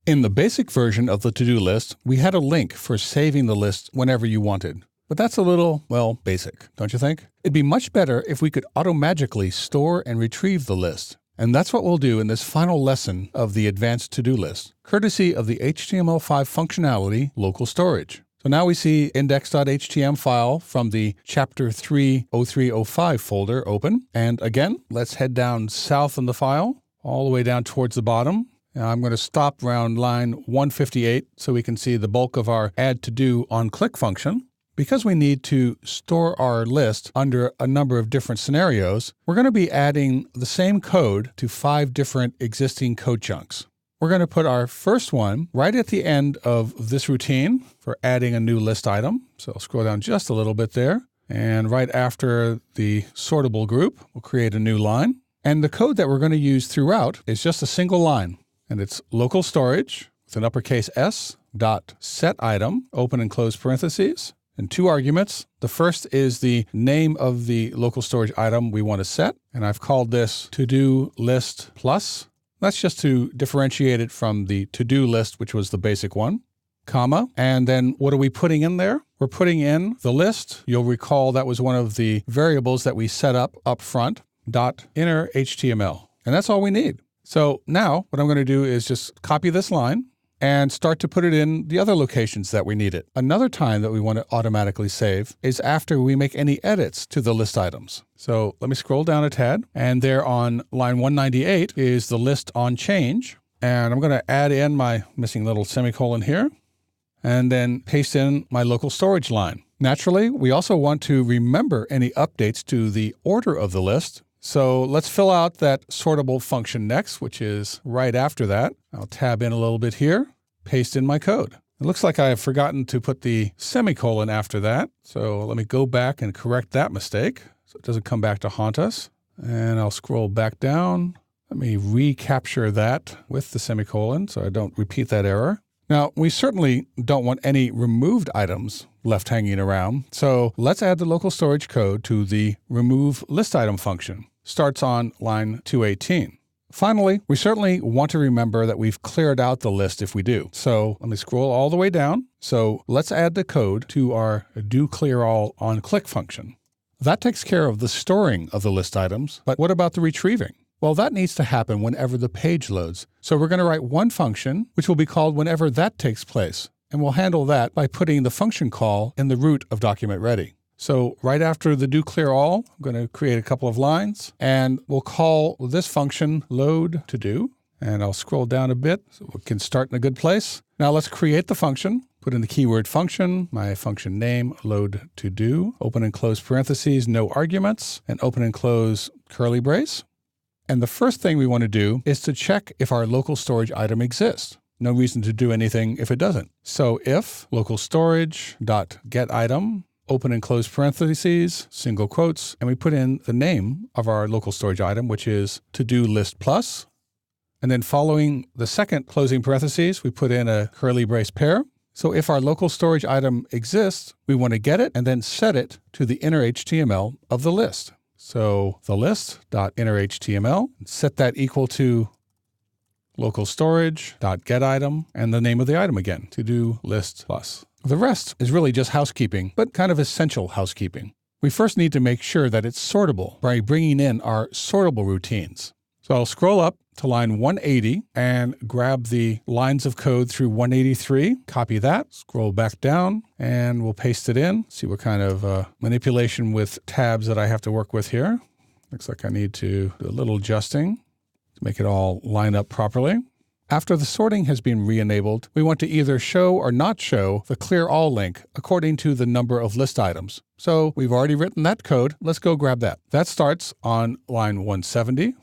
In the basic version of the to-do list, we had a link for saving the list whenever you wanted. But that's a little, well, basic, don't you think? It'd be much better if we could automagically store and retrieve the list. And that's what we'll do in this final lesson of the advanced to-do list, courtesy of the HTML5 functionality, local storage. So now we see index.html file from the Chapter 3 0305 folder open. And again, let's head down south in the file, all the way down towards the bottom. Now I'm going to stop around line 158 so we can see the bulk of our add to do on click function. Because we need to store our list under a number of different scenarios, we're going to be adding the same code to 5 different existing code chunks. We're going to put our first one right at the end of this routine for adding a new list item. So I'll scroll down just a little bit there. And right after the sortable group, we'll create a new line. And the code that we're going to use throughout is just a single line. And it's local storage with an uppercase S dot set item, open and close parentheses, and 2 arguments. The first is the name of the local storage item we want to set. And I've called this to-do list plus. That's just to differentiate it from the to-do list, which was the basic one, comma. And then what are we putting in there? We're putting in the list. You'll recall that was one of the variables that we set up front, dot inner HTML. And that's all we need. So now what I'm going to do is just copy this line and start to put it in the other locations that we need it. Another time that we want to automatically save is after we make any edits to the list items. So let me scroll down a tad, and there on line 198 is the list on change. And I'm going to add in my missing little semicolon here, and then paste in my local storage line. Naturally, we also want to remember any updates to the order of the list. So let's fill out that sortable function next, which is right after that. I'll tab in a little bit here, paste in my code. It looks like I have forgotten to put the semicolon after that. So let me go back and correct that mistake so it doesn't come back to haunt us. And I'll scroll back down. Let me recapture that with the semicolon so I don't repeat that error. Now, we certainly don't want any removed items left hanging around. So let's add the local storage code to the remove list item function. Starts on line 218. Finally, we certainly want to remember that we've cleared out the list if we do. So let me scroll all the way down. So let's add the code to our do clear all on click function. That takes care of the storing of the list items, but what about the retrieving? Well, that needs to happen whenever the page loads. So we're going to write one function, which will be called whenever that takes place. And we'll handle that by putting the function call in the root of document ready. So right after the do clear all, I'm going to create a couple of lines, and we'll call this function load to do. And I'll scroll down a bit so we can start in a good place. Now let's create the function. Put in the keyword function, my function name, load to do, open and close parentheses, no arguments, and open and close curly brace. And the first thing we want to do is to check if our local storage item exists. No reason to do anything if it doesn't. So if local storage dot get item, open and close parentheses, single quotes, and we put in the name of our local storage item, which is to do list plus. And then following the second closing parentheses, we put in a curly brace pair. So if our local storage item exists, we want to get it and then set it to the inner HTML of the list. So the list.innerHTML, set that equal to local storage.getItem and the name of the item again, to do list plus. The rest is really just housekeeping, but kind of essential housekeeping. We first need to make sure that it's sortable by bringing in our sortable routines. So I'll scroll up to line 180 and grab the lines of code through 183, copy that, scroll back down, and we'll paste it in. See what kind of manipulation with tabs that I have to work with here. Looks like I need to do a little adjusting to make it all line up properly. After the sorting has been re-enabled, we want to either show or not show the clear all link according to the number of list items. So we've already written that code. Let's go grab that. That starts on line 170.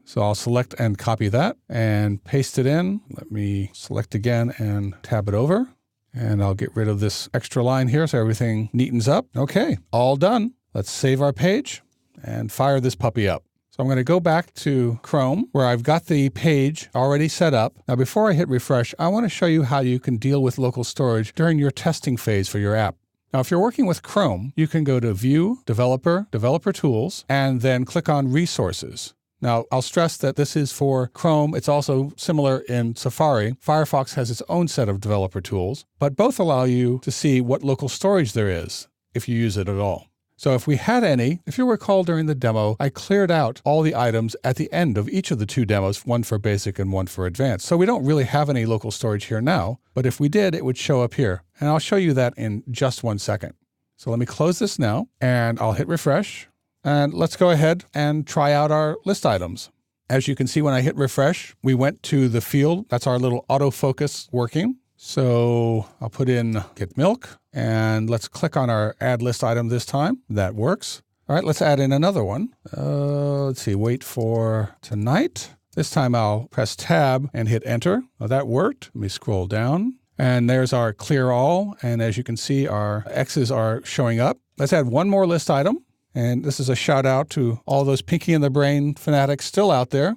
So I'll select and copy that and paste it in. Let me select again and tab it over. And I'll get rid of this extra line here so everything neatens up. Okay, all done. Let's save our page and fire this puppy up. So I'm going to go back to Chrome where I've got the page already set up. Now before I hit refresh, I want to show you how you can deal with local storage during your testing phase for your app. Now if you're working with Chrome, you can go to View, Developer, Developer Tools, and then click on Resources. Now, I'll stress that this is for Chrome. It's also similar in Safari. Firefox has its own set of developer tools, but both allow you to see what local storage there is if you use it at all. So if we had any, if you recall during the demo, I cleared out all the items at the end of each of the two demos, one for basic and one for advanced. So we don't really have any local storage here now, but if we did, it would show up here. And I'll show you that in just 1 second. So let me close this now, and I'll hit refresh. And let's go ahead and try out our list items. As you can see, when I hit refresh, we went to the field. That's our little autofocus working. So I'll put in get milk, and let's click on our add list item this time. That works. All right, let's add in another one. Let's see, wait for tonight. This time I'll press tab and hit enter. Oh, that worked. Let me scroll down. And there's our clear all. And as you can see, our X's are showing up. Let's add one more list item. And this is a shout out to all those Pinky in the Brain fanatics still out there,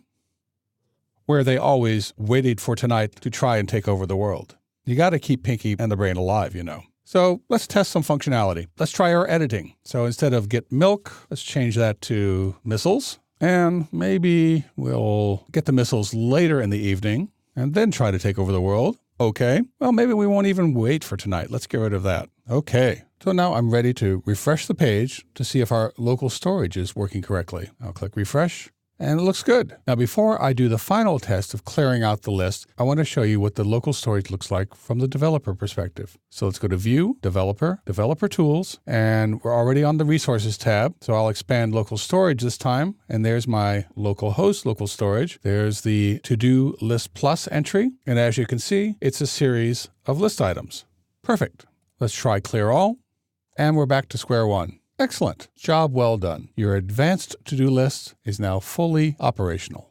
where they always waited for tonight to try and take over the world. You got to keep Pinky and the Brain alive, you know. So let's test some functionality. Let's try our editing. So instead of get milk, let's change that to missiles. And maybe we'll get the missiles later in the evening and then try to take over the world. Okay. Well, maybe we won't even wait for tonight. Let's get rid of that. Okay. So now I'm ready to refresh the page to see if our local storage is working correctly. I'll click refresh. And it looks good. Now, before I do the final test of clearing out the list, I want to show you what the local storage looks like from the developer perspective. So let's go to View, Developer, Developer Tools, and we're already on the Resources tab. So I'll expand local storage this time, and there's my local host local storage. There's the To-Do List Plus entry, and as you can see, it's a series of list items. Perfect. Let's try Clear All, and we're back to square one. Excellent. Job well done. Your advanced to-do list is now fully operational.